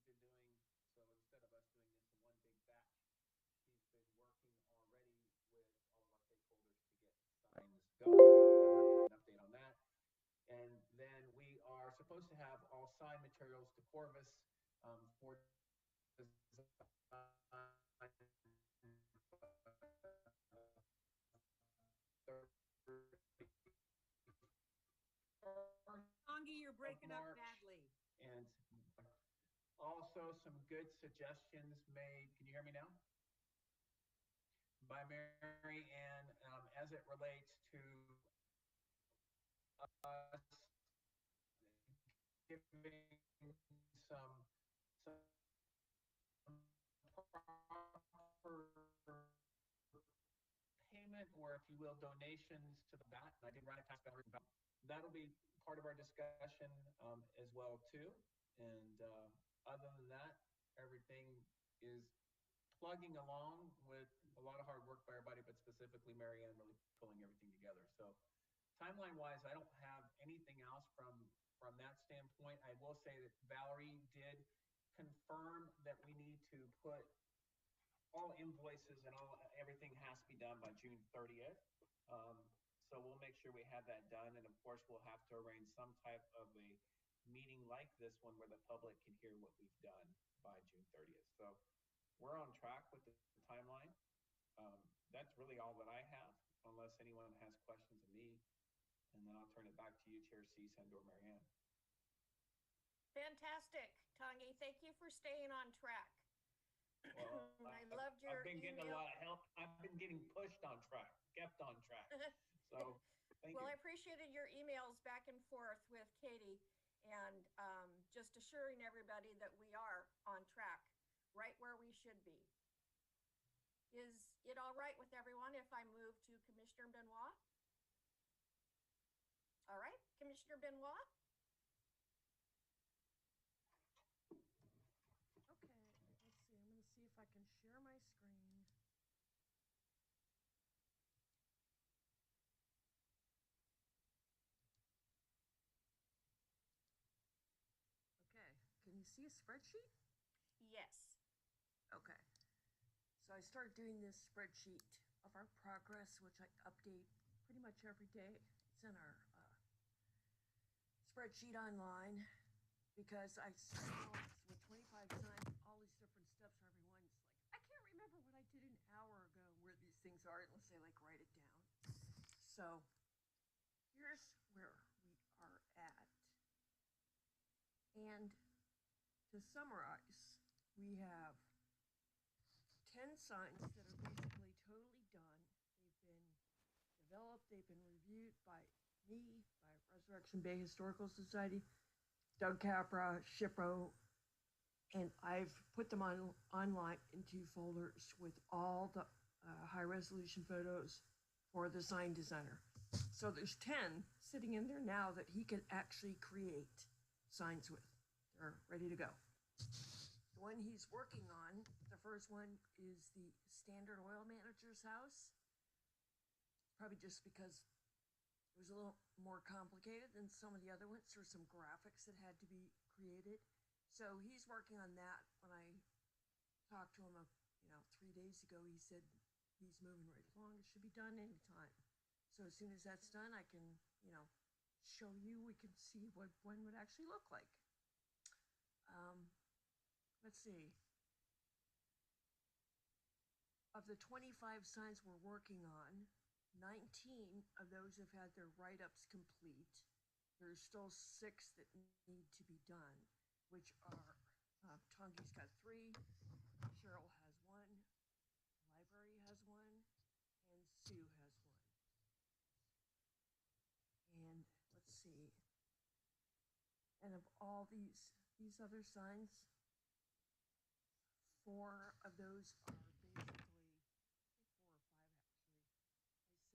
been doing, so instead of us doing this in one big batch, she's been working already with all of our stakeholders to get signs going. So I'll let her give you an update on that. And then we are supposed to have all sign materials to Corvus for design Tongi, you're of breaking up March, badly. and also some good suggestions made. Can you hear me now? By Mary Ann as it relates to us giving some proper payment, or if you will, donations to the VAT. And I did run a task Valerie. That'll be part of our discussion as well too. And other than that, everything is plugging along with a lot of hard work by everybody, but specifically Marianne really pulling everything together. So timeline wise, I don't have anything else from that standpoint. I will say that Valerie did confirm that we need to put all invoices and all everything has to be done by June 30th. So we'll make sure we have that done, and of course we'll have to arrange some type of a meeting like this one where the public can hear what we've done by June 30th. So we're on track with the timeline. That's really all that I have, unless anyone has questions of me, and then I'll turn it back to you, Chair C. Sandor Marianne. Fantastic, Tongi. Thank you for staying on track. Well, I I've loved been your getting a lot of email. help. I've been getting pushed on track, kept on track. So thank you. Well, I appreciated your emails back and forth with Katie and just assuring everybody that we are on track, right where we should be. Is it all right with everyone if I move to Commissioner Benoit? All right, Commissioner Benoit? Okay, let's see. I'm going to see if I can share my screen. Okay, can you see a spreadsheet? Yes. Okay, so I started doing this spreadsheet of our progress, which I update pretty much every day. It's in our spreadsheet online because I saw with 25 signs, all these different steps for everyone's like, I can't remember what I did an hour ago where these things are unless I like write it down. So here's where we are at. And to summarize, we have 10 signs that are basically totally done. They've been developed, they've been reviewed by me, by Resurrection Bay Historical Society, Doug Capra, Shipro, and I've put them online into folders with all the high resolution photos for the sign designer. So there's 10 sitting in there now that he can actually create signs with. They're ready to go. The one he's working on, the first one is the Standard Oil Manager's house. Probably just because it was a little more complicated than some of the other ones. There's some graphics that had to be created. So he's working on that. When I talked to him, 3 days ago, he said he's moving right along. It should be done anytime. So as soon as that's done, I can, show you. We can see what one would actually look like. Let's see. Of the 25 signs we're working on, 19 of those have had their write-ups complete. There's still 6 that need to be done, which are Tongi's got 3, Cheryl has 1, the library has 1, and Sue has 1. And let's see. And of all these other signs, 4 of those are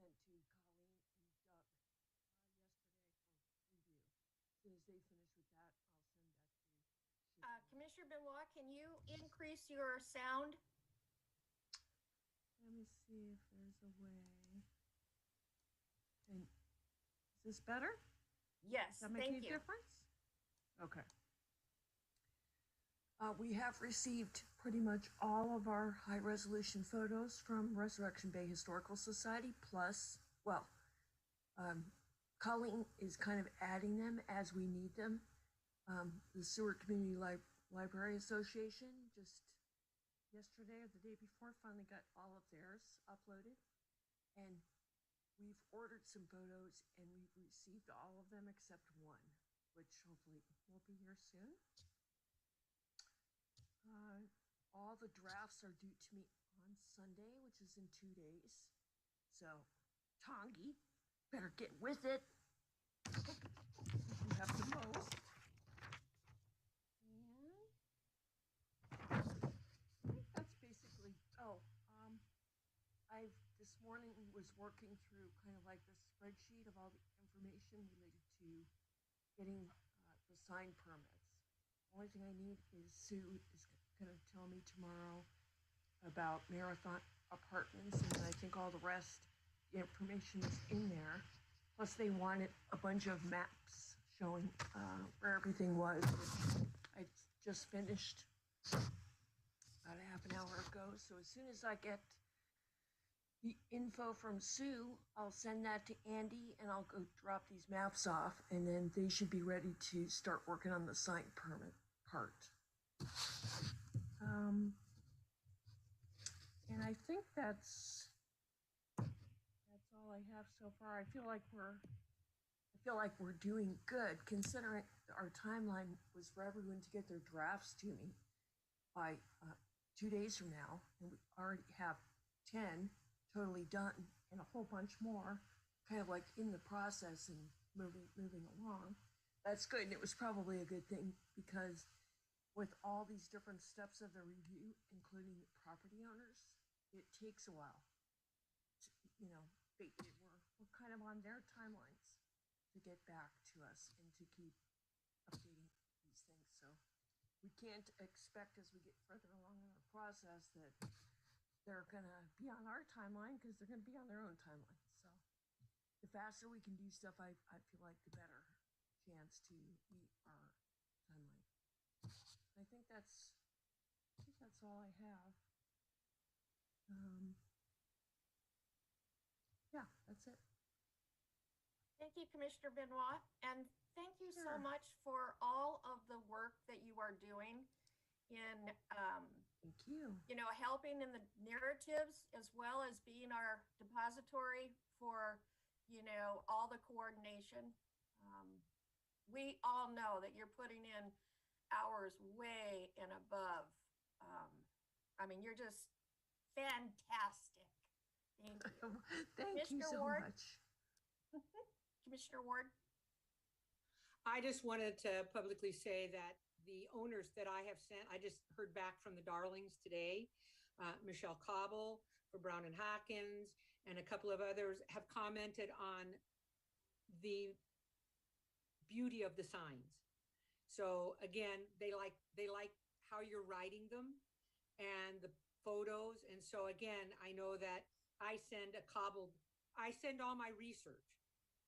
basically, I think 4 or 5 actually, I sent to Colleen and Doug yesterday for review. As soon as they finish with that, I'll send that to Commissioner Benoit, can you increase your sound? Let me see if there's a way. And is this better? Does Yes, that make thank any you. difference? Okay. We have received pretty much all of our high resolution photos from Resurrection Bay Historical Society, plus, well, um, Colleen is kind of adding them as we need them. The Seward Community Library Association just yesterday or the day before finally got all of theirs uploaded. And we've ordered some photos and we've received all of them except one, which hopefully will be here soon. All the drafts are due to me on Sunday, which is in 2 days. So, Tongi, better get with it. You have the most. And that's basically. I this morning was working through kind of like the spreadsheet of all the information related to getting the sign permits. The only thing I need is Sue is going to tell me tomorrow about Marathon Apartments, and I think all the rest, the information is in there. Plus, they wanted a bunch of maps showing where everything was, which I just finished about a half an hour ago. So as soon as I get the info from Sue, I'll send that to Andy and I'll go drop these maps off, and then they should be ready to start working on the sign permit part. And I think that's all I have so far. I feel like we're doing good, considering our timeline was for everyone to get their drafts to me by 2 days from now, and we already have 10 totally done and a whole bunch more kind of like in the process and moving along. That's good, and it was probably a good thing, because with all these different steps of the review, including the property owners, it takes a while. We're kind of on their timelines to get back to us and to keep updating these things. So we can't expect, as we get further along in the process, that they're gonna be on our timeline, because they're gonna be on their own timeline. So the faster we can do stuff, I feel like the better chance to meet our timeline. I think that's all I have. Yeah, that's it. Thank you, Commissioner Benoit, and thank you so Sure. much for all of the work that you are doing in, Thank you. helping in the narratives, as well as being our depository for, all the coordination. We all know that you're putting in hours way and above. You're just fantastic. Thank you. Thank you Commissioner so Ward? much. Commissioner Ward? I just wanted to publicly say that the owners that I have sent, I just heard back from the Darlings today. Michelle Cobble for Brown and Hawkins and a couple of others have commented on the beauty of the signs. So again, they like how you're writing them and the photos. And so again, I know that I send all my research,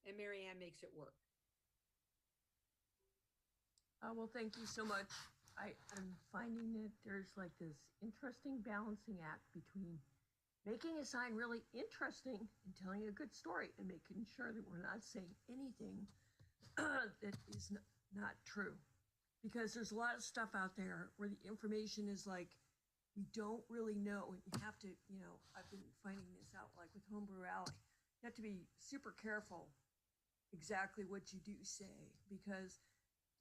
and Marianne makes it work. Well, thank you so much. I'm finding that there's like this interesting balancing act between making a sign really interesting and telling a good story, and making sure that we're not saying anything that is not true. Because there's a lot of stuff out there where the information is like, we don't really know, and you have to, I've been finding this out like with Homebrew Alley. You have to be super careful exactly what you do say, because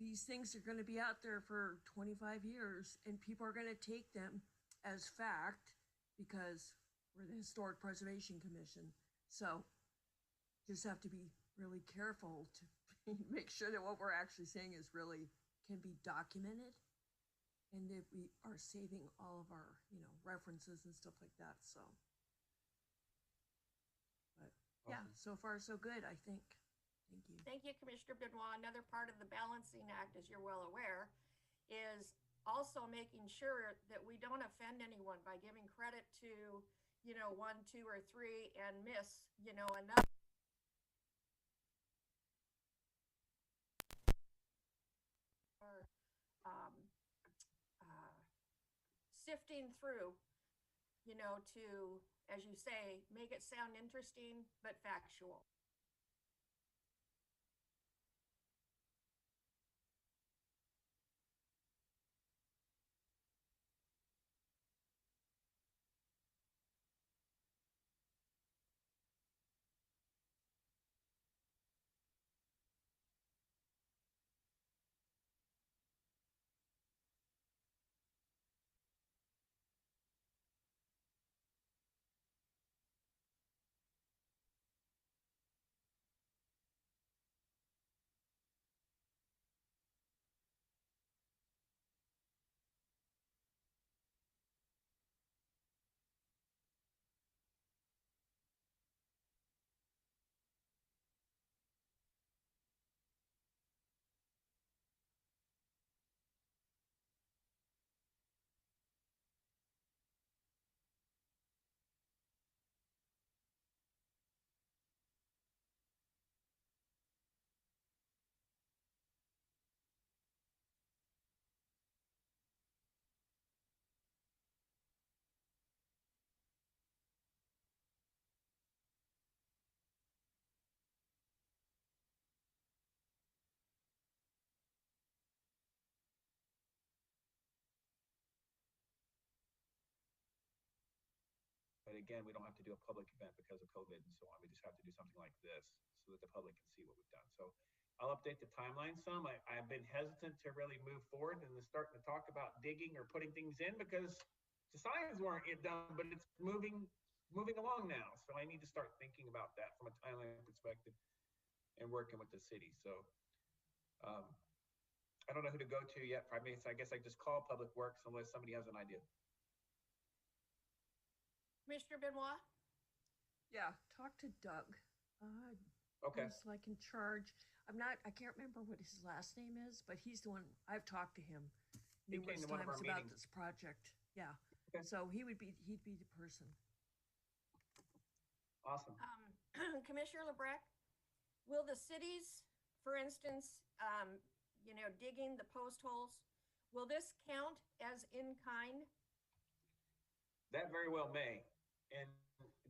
these things are going to be out there for 25 years and people are going to take them as fact because we're the Historic Preservation Commission. So just have to be really careful to make sure that what we're actually saying is really can be documented, and that we are saving all of our, references and stuff like that. So, but yeah, so far so good, I think. Thank you. Thank you, Commissioner Benoit. Another part of the balancing act, as you're well aware, is also making sure that we don't offend anyone by giving credit to, 1, 2, or 3 and miss, another. Or, sifting through, to, as you say, make it sound interesting but factual. But again, we don't have to do a public event because of COVID and so on. We just have to do something like this so that the public can see what we've done. So I'll update the timeline some. I've been hesitant to really move forward and starting to talk about digging or putting things in because the signs weren't yet done, but it's moving along now. So I need to start thinking about that from a timeline perspective and working with the city. So I don't know who to go to yet. I guess I just call Public Works unless somebody has an idea. Commissioner Benoit? Yeah, talk to Doug. Okay. He's like in charge. I can't remember what his last name is, but he's the one, I've talked to him He came numerous to one of our times about meetings. this project. Yeah. Okay. So he'd be the person. Awesome. Commissioner LeBrecq, will the cities, for instance, digging the post holes, will this count as in kind? That very well may. And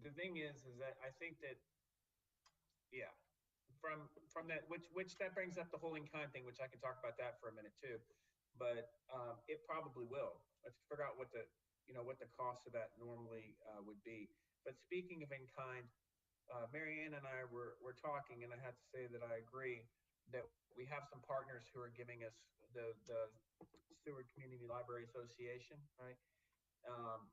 the thing is that I think that, yeah, from that, which that brings up the whole in kind thing, which I can talk about that for a minute too. But it probably will. Let's figure out what the cost of that normally would be. But speaking of in kind, Marianne and I were talking, and I have to say that I agree that we have some partners who are giving us the Seward Community Library Association, right?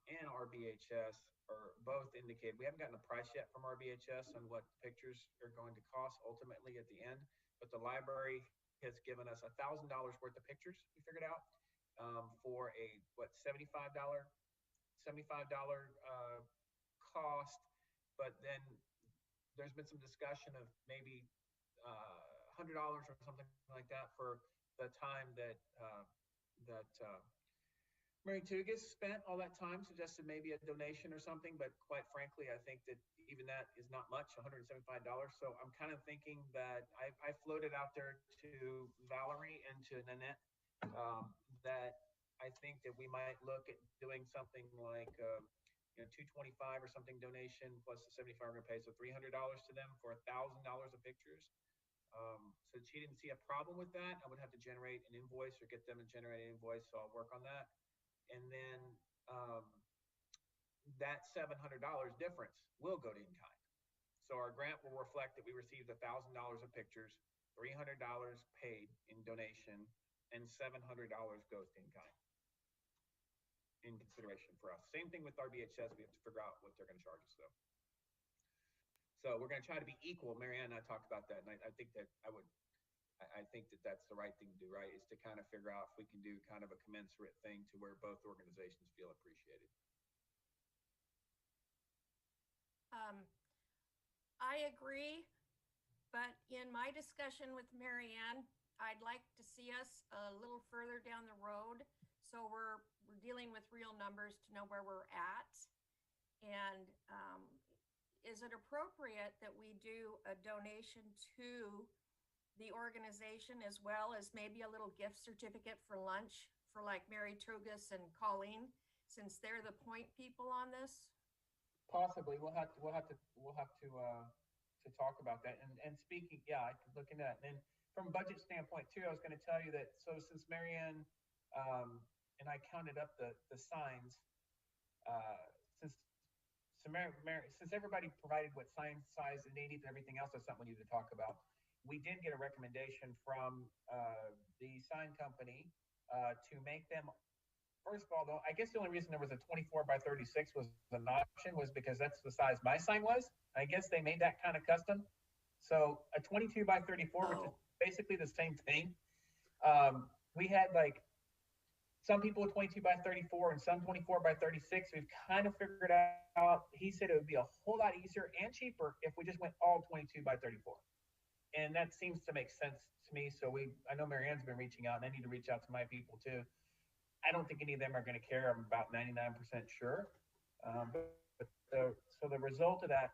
And RBHS are both indicated. We haven't gotten a price yet from RBHS on what pictures are going to cost ultimately at the end, but the library has given us $1,000 worth of pictures. We figured out for a $75 cost, but then there's been some discussion of maybe $100 or something like that for the time that Mary Tugas spent all that time, suggested maybe a donation or something, but quite frankly, I think that even that is not much, $175. So I'm kind of thinking that I floated out there to Valerie and to Nanette that I think that we might look at doing something like $225 or something donation plus the $75 we're gonna pay, so $300 to them for $1,000 of pictures. So she didn't see a problem with that. I would have to generate an invoice or get them to generate an invoice, so I'll work on that. And then that $700 difference will go to in kind. So our grant will reflect that we received $1,000 of pictures, $300 paid in donation, and $700 goes to in kind in consideration for us. Same thing with RBHS. We have to figure out what they're going to charge us though. So we're going to try to be equal. Marianne and I talked about that, and I think that I think that that's the right thing to do, right? Is to kind of figure out if we can do kind of a commensurate thing to where both organizations feel appreciated. I agree, but in my discussion with Marianne, I'd like to see us a little further down the road. So we're dealing with real numbers to know where we're at. And is it appropriate that we do a donation to the organization as well as maybe a little gift certificate for lunch for like Mary Tugas and Colleen? since they're the point people on this? Possibly, we'll have to talk about that. And speaking, yeah, I could look into that. And from a budget standpoint too, I was going to tell you that, so since Marianne, and I counted up the signs, since, since everybody provided what sign size they needed and everything else, that's something we need to talk about. We did get a recommendation from, the sign company, to make them. First of all, though, I guess the only reason there was a 24 by 36 was an option was because that's the size my sign was. I guess they made that kind of custom. So a 22 by 34, which is basically the same thing. We had like some people with 22 by 34 and some 24 by 36. We've kind of figured out, he said it would be a whole lot easier and cheaper if we just went all 22 by 34. And that seems to make sense to me. So I know Marianne's been reaching out, and I need to reach out to my people too. I don't think any of them are going to care. I'm about 99% sure. So the result of that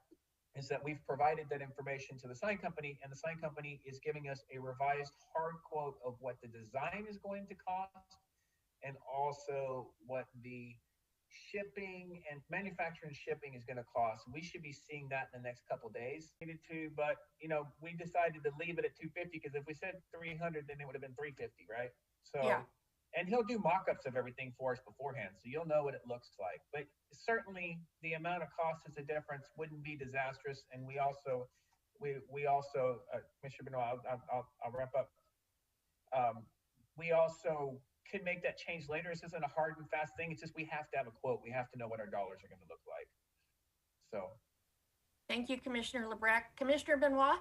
is that we've provided that information to the sign company, and the sign company is giving us a revised hard quote of what the design is going to cost, and also what the shipping and manufacturing shipping is going to cost. We should be seeing that in the next couple of days. But we decided to leave it at 250 because if we said 300, then it would have been 350, right? So. Yeah. And he'll do mock-ups of everything for us beforehand, so you'll know what it looks like. But certainly, the amount of cost as a difference wouldn't be disastrous. And we also, Commissioner Benoit, I'll wrap up. We also can make that change later. This isn't a hard and fast thing. It's just we have to have a quote. We have to know what our dollars are going to look like. So. Thank you, Commissioner Labrecque. Commissioner Benoit?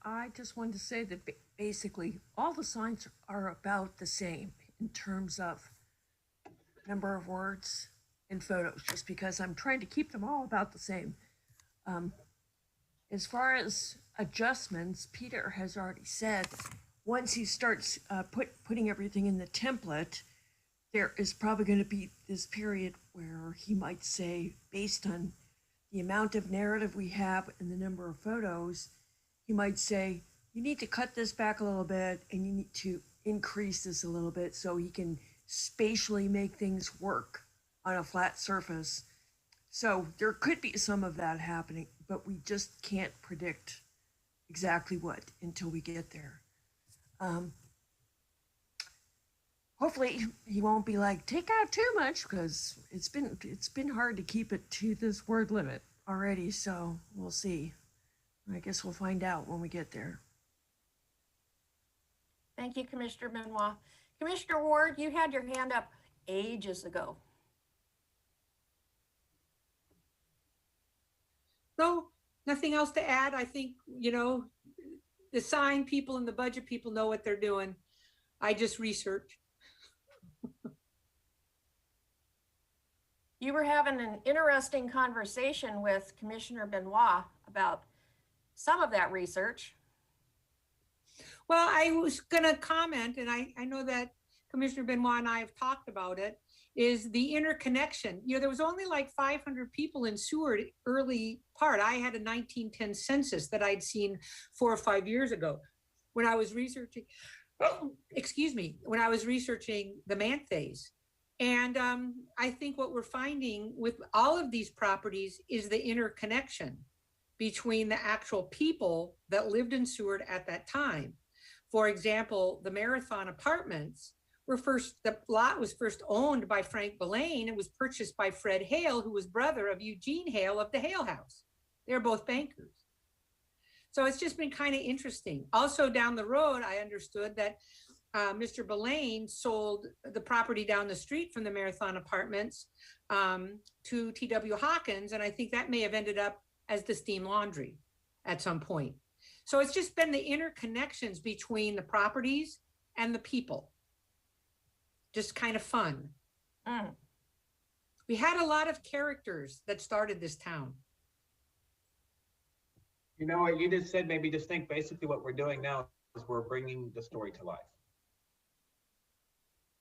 I just wanted to say that basically all the signs are about the same in terms of number of words and photos, just because I'm trying to keep them all about the same. As far as adjustments, Peter has already said, once he starts putting everything in the template, there is probably going to be this period where he might say, based on the amount of narrative we have and the number of photos, he might say, you need to cut this back a little bit and you need to increase this a little bit so he can spatially make things work on a flat surface. So there could be some of that happening, but we just can't predict exactly what until we get there. Hopefully he won't be like, take out too much, because it's been hard to keep it to this word limit already, so we'll see. I guess we'll find out when we get there. Thank you, Commissioner Benoit. Commissioner Ward, you had your hand up ages ago. No, nothing else to add. I think, the sign people and the budget people know what they're doing. I just research. You were having an interesting conversation with Commissioner Benoit about some of that research. Well, I was going to comment, and I know that Commissioner Benoit and I have talked about it, is the interconnection. There was only like 500 people in Seward early part. I had a 1910 census that I'd seen 4 or 5 years ago when I was researching, when I was researching the Manthys. And I think what we're finding with all of these properties is the interconnection between the actual people that lived in Seward at that time. For example, the Marathon Apartments the lot was first owned by Frank Belain. It was purchased by Fred Hale, who was brother of Eugene Hale of the Hale House. They're both bankers. So it's just been kind of interesting. Also down the road, I understood that Mr. Belain sold the property down the street from the Marathon Apartments to T.W. Hawkins, and I think that may have ended up as the Steam Laundry at some point. So it's just been the interconnections between the properties and the people. Just kind of fun. We had a lot of characters that started this town. You know what you just said, maybe just think basically what we're doing now is we're bringing the story to life.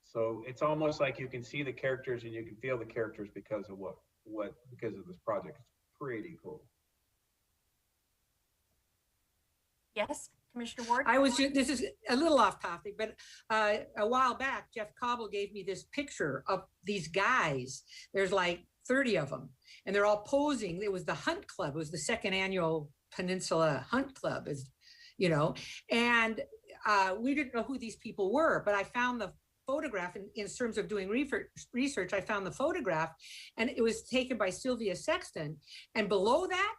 So it's almost like you can see the characters and you can feel the characters because of because of this project. It's pretty cool. Yes, Commissioner Ward? This is a little off topic, but a while back, Jeff Cobble gave me this picture of these guys. There's like 30 of them, and they're all posing. It was the Hunt Club. It was the second annual Peninsula Hunt Club, and we didn't know who these people were, but I found the photograph in terms of doing research. I found the photograph, and it was taken by Sylvia Sexton. And below that,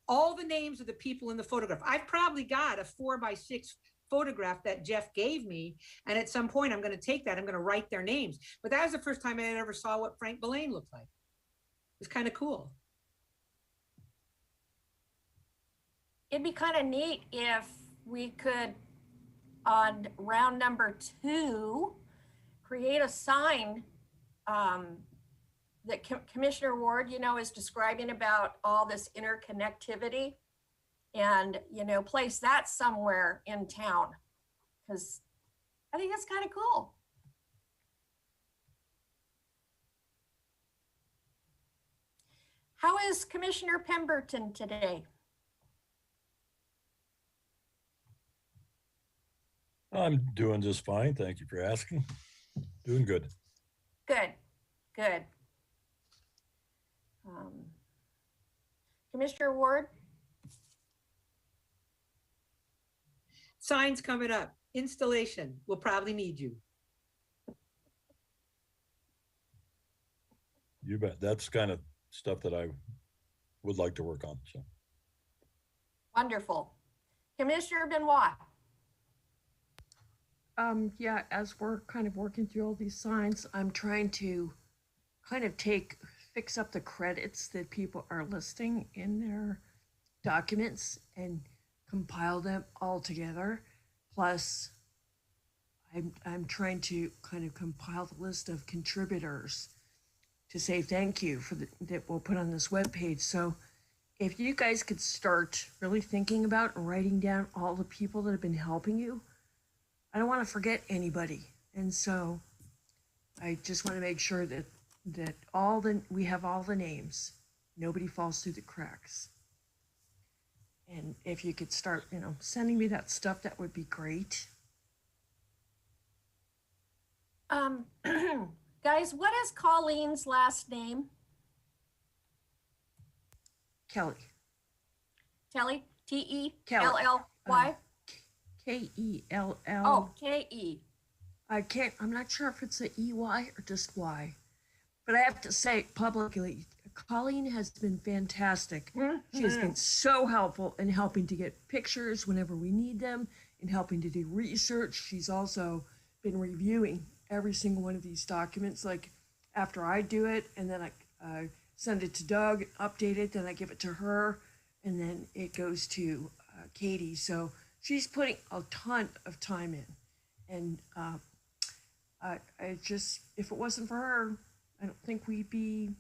all the names of the people in the photograph. I've probably got a 4x6 photograph that Jeff gave me. And at some point, I'm going to take that. I'm going to write their names. But that was the first time I ever saw what Frank Belain looked like. It was kind of cool. It'd be kind of neat if we could, on round number 2, create a sign that Commissioner Ward, is describing about all this interconnectivity, and, place that somewhere in town, because I think that's kind of cool. How is Commissioner Pemberton today? I'm doing just fine. Thank you for asking. Doing good. Good. Commissioner Ward? Signs coming up. Installation. We'll probably need you. You bet. That's kind of stuff that I would like to work on. So. Wonderful. Commissioner Benoit? Yeah, as we're kind of working through all these signs, I'm trying to kind of fix up the credits that people are listing in their documents and compile them all together. Plus, I'm trying to kind of compile the list of contributors to say thank you for that we'll put on this webpage. So if you guys could start really thinking about and writing down all the people that have been helping you, I don't want to forget anybody. And so I just want to make sure that we have all the names. Nobody falls through the cracks. And if you could start, sending me that stuff, that would be great. Guys, what is Colleen's last name? Kelly. Telly? T-E-L-L-Y? K-E-L-L. Oh, K-E. I'm not sure if it's a E-Y or just Y. But I have to say publicly, Colleen has been fantastic. Mm-hmm. She has been so helpful in helping to get pictures whenever we need them, in helping to do research. She's also been reviewing every single one of these documents, like after I do it, and then I send it to Doug, update it, then I give it to her, and then it goes to Katie. So she's putting a ton of time in. And if it wasn't for her, I don't think we'd be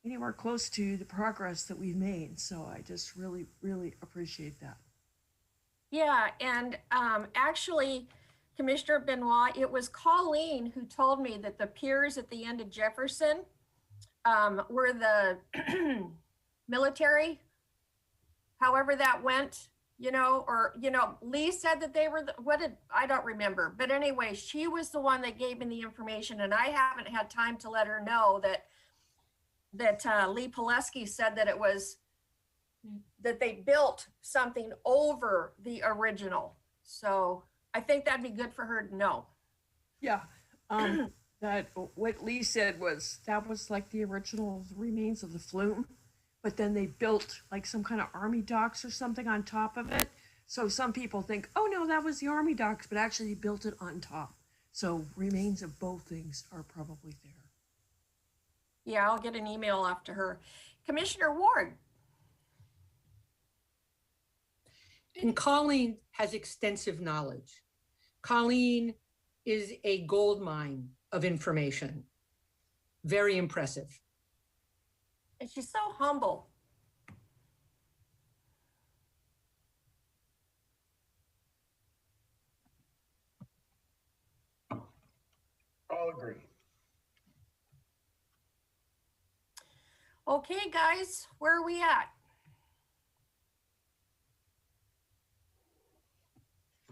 anywhere close to the progress that we've made. So I just really, really appreciate that. Yeah, and actually, Commissioner Benoit, it was Colleen who told me that the piers at the end of Jefferson were the military, however that went, Lee said that they were, I don't remember. But anyway, she was the one that gave me the information, and I haven't had time to let her know that Lee Pileski said that that they built something over the original. So I think that'd be good for her to know. Yeah. That what Lee said was that was like the original remains of the flume, but then they built like some kind of army docks or something on top of it. So some people think, oh no, that was the army docks, but actually they built it on top. So remains of both things are probably there. Yeah, I'll get an email after her. Commissioner Ward. And Colleen has extensive knowledge. Colleen is a gold mine of information. Very impressive. And she's so humble. I'll agree. Okay, guys, where are we at?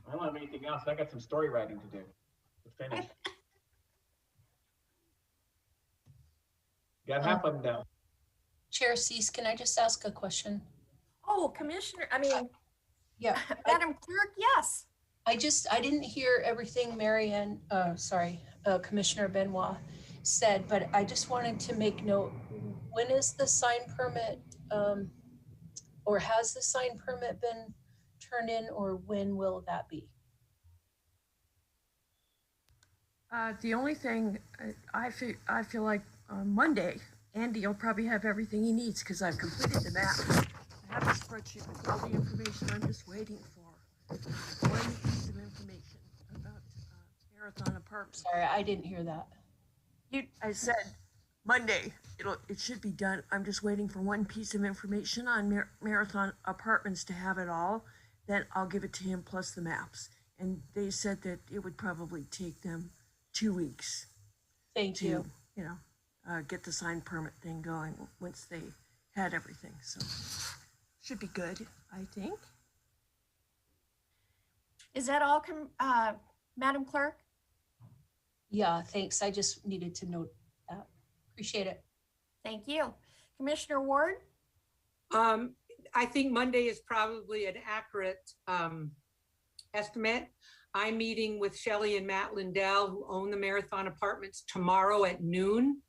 I don't have anything else. I got some story writing to do, to finish. Got half of them down. Chair Cease, can I just ask a question? Oh, Commissioner, I mean, Yeah, Madam Clerk, yes. I didn't hear everything Commissioner Benoit said, but I just wanted to make note, when is the sign permit, or has the sign permit been turned in, or when will that be? The only thing I feel like Monday, Andy will probably have everything he needs because I've completed the map. I have a spreadsheet with all the information. I'm just waiting for one piece of information about Marathon Apartments. Sorry, I didn't hear that. I said Monday. It should be done. I'm just waiting for one piece of information on Marathon Apartments to have it all. Then I'll give it to him plus the maps. And they said that it would probably take them 2 weeks Thank to, you. get the sign permit thing going once they had everything. So should be good, I think. Is that all, Madam Clerk? Yeah, thanks. I just needed to note that. Appreciate it. Thank you. Commissioner Ward? I think Monday is probably an accurate estimate. I'm meeting with Shelley and Matt Lindell, who own the Marathon Apartments, tomorrow at noon.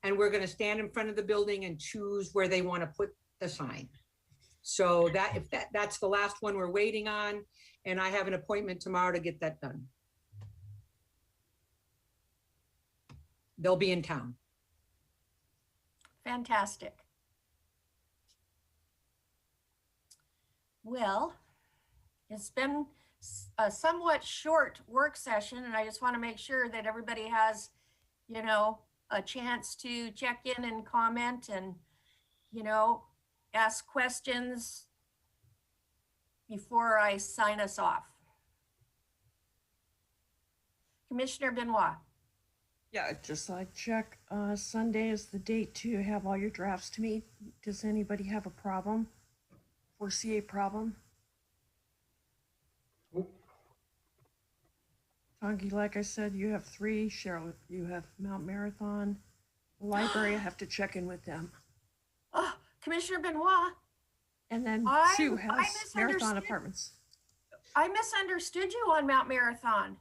And we're going to stand in front of the building and choose where they want to put the sign. So that's the last one we're waiting on. And I have an appointment tomorrow to get that done. They'll be in town. Fantastic. Well, it's been a somewhat short work session, and I just want to make sure that everybody has, a chance to check in and comment and, ask questions before I sign us off. Commissioner Benoit. Yeah, just like check, Sunday is the date to have all your drafts to me. Does anybody have a problem? Foresee a problem? Tongi, like I said, you have 3. Cheryl, you have Mount Marathon. The library, I have to check in with them. Oh, Commissioner Benoit, And then Sue has Marathon misunderstood. Apartments. I misunderstood you on Mount Marathon.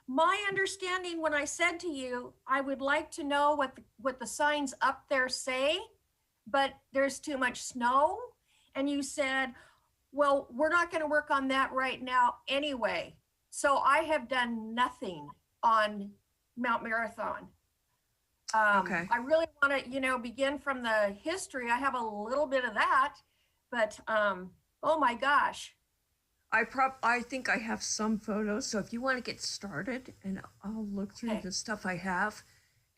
My understanding when I said to you, I would like to know what the signs up there say, but there's too much snow. And you said, well, we're not going to work on that right now anyway. So I have done nothing on Mount Marathon. Okay. I really want to, begin from the history. I have a little bit of that, but oh my gosh. I think I have some photos. So if you want to get started, and I'll look through Okay. the stuff I have,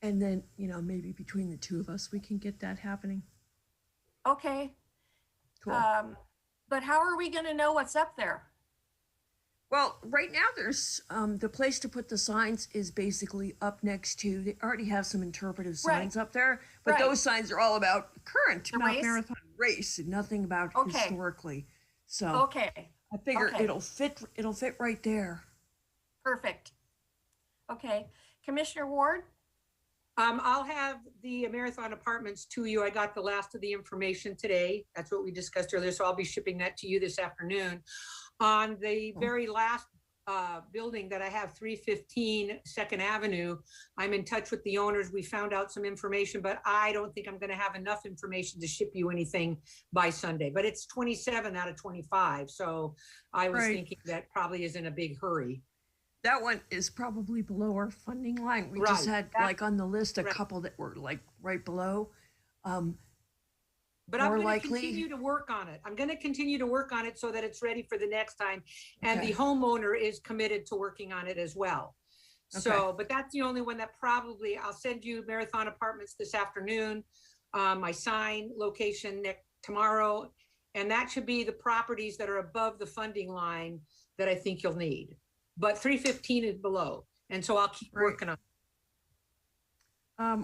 and then maybe between the two of us we can get that happening. Okay. Cool. But how are we going to know what's up there? Well, right now there's the place to put the signs is basically up next to. They already have some interpretive signs up there, but Right. those signs are all about current The Mount race? Marathon race and nothing about Okay. historically. So Okay. I figure Okay. it'll fit right there. Perfect. Okay. Commissioner Ward? I'll have the Marathon Apartments to you. I got the last of the information today. That's what we discussed earlier. So I'll be shipping that to you this afternoon. On the very last building that I have, 315 Second Avenue, I'm in touch with the owners. We found out some information, but I don't think I'm going to have enough information to ship you anything by Sunday. But it's 27 out of 25. So I was Right. thinking that probably isn't a big hurry. That one is probably below our funding line. We just Right. had That- like on the list a right. couple that were like right below. But I'm More going to likely- continue to work on it. I'm going to continue to work on it so that it's ready for the next time. And Okay. the homeowner is committed to working on it as well. So, but that's the only one that probably, I'll send you Marathon Apartments this afternoon. My sign location tomorrow. And that should be the properties that are above the funding line that I think you'll need. But 315 is below. And so I'll keep Right. working on it.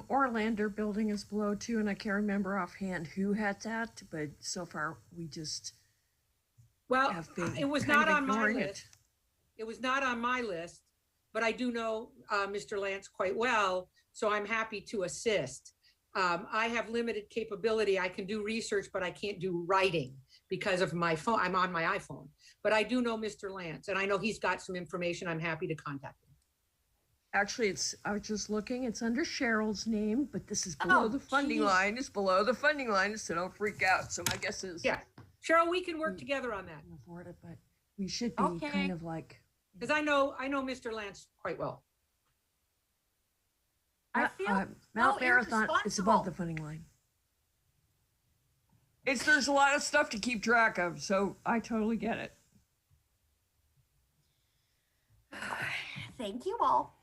Orlander building is below too, and I can't remember offhand who had that, but so far we just Well, have been it was kind not of on my ignoring list. It was not on my list, but I do know Mr. Lance quite well, so I'm happy to assist. I have limited capability. I can do research, but I can't do writing because of my phone. I'm on my iPhone, but I do know Mr. Lance, and I know he's got some information. I'm happy to contact him. Actually, I was just looking, it's under Cheryl's name, but this is below the funding geez. line. It's below the funding line, so don't freak out. So my guess is. Yeah, Cheryl, we can work together on that Can afford it, but we should be Okay. kind of like. because I know Mr. Lance quite well. I feel Mount Marathon, it's above irresponsible. the funding line. There's a lot of stuff to keep track of, so I totally get it. Thank you all.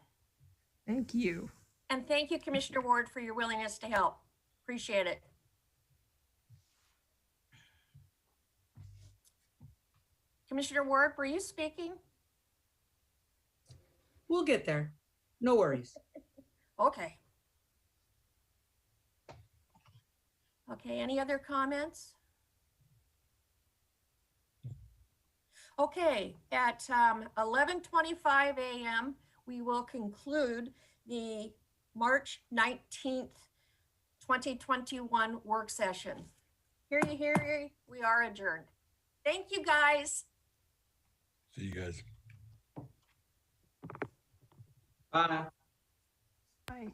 Thank you. And thank you, Commissioner Ward, for your willingness to help. Appreciate it. Commissioner Ward, were you speaking? We'll get there. No worries. Okay. Okay, any other comments? Okay, at 11:25 a.m., we will conclude the March 19th, 2021 work session. Hear ye, we are adjourned. Thank you, guys. See you guys. Bye. Bye.